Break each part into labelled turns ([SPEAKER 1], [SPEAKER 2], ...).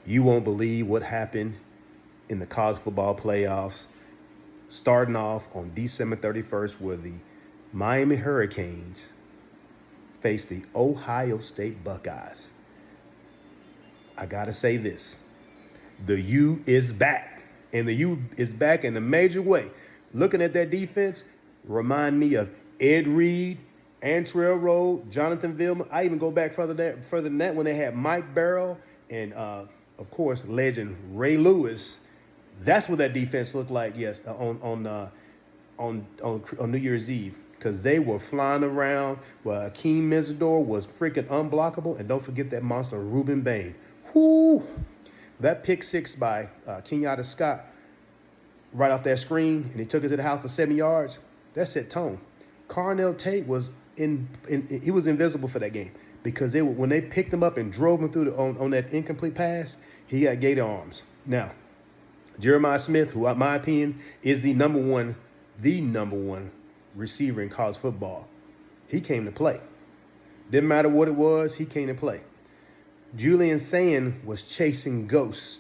[SPEAKER 1] You won't believe what happened in the college football playoffs, starting off on December 31st, where the Miami Hurricanes faced the Ohio State Buckeyes. I got to say this. The U is back. And the U is back in a major way. Looking at that defense, remind me of Ed Reed, Antrell Rowe, Jonathan Vilma. I even go back further than that when they had Mike Barrow and, of course, legend Ray Lewis. That's what that defense looked like. Yes, on New Year's Eve, because they were flying around. Well, Akeem Mizador was freaking unblockable, and don't forget that monster Ruben Bain. Whoo! That pick six by Kenyatta Scott right off that screen, and he took it to the house for 7 yards. That set tone. Carnell Tate was he was invisible for that game because when they picked him up and drove him through on that incomplete pass, he got gator arms. Now, Jeremiah Smith, who in my opinion is the number one receiver in college football, he came to play. Didn't matter what it was, he came to play. Julian Sand was chasing ghosts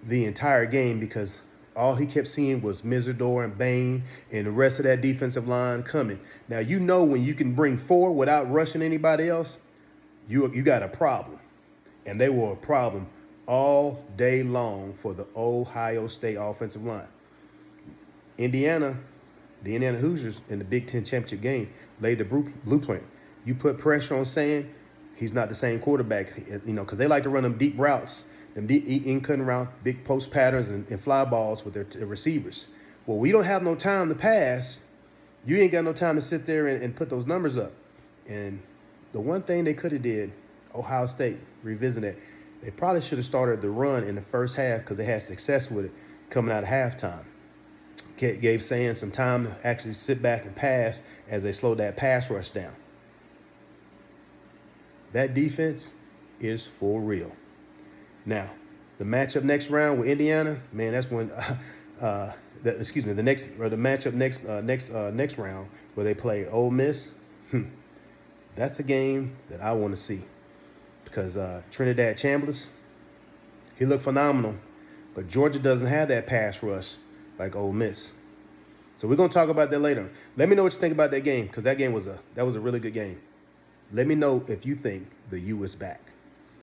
[SPEAKER 1] the entire game because all he kept seeing was Mizador and Bain and the rest of that defensive line coming. Now, you know when you can bring four without rushing anybody else, you got a problem. And they were a problem all day long for the Ohio State offensive line. The Indiana Hoosiers in the Big Ten championship game laid the blueprint. You put pressure on Sand, he's not the same quarterback, because they like to run them deep routes, them deep in-cutting route, big post patterns and fly balls with their receivers. Well, we don't have no time to pass. You ain't got no time to sit there and put those numbers up. And the one thing they could have did, Ohio State, revisit it, they probably should have started the run in the first half because they had success with it coming out of halftime. Gave Sand some time to actually sit back and pass as they slowed that pass rush down. That defense is for real. Now, the matchup next round with Indiana, man, that's when the matchup next round where they play Ole Miss. That's a game that I want to see because Trinidad Chambliss, he looked phenomenal, but Georgia doesn't have that pass rush like Ole Miss. So we're gonna talk about that later. Let me know what you think about that game because that was a really good game. Let me know if you think the U is back.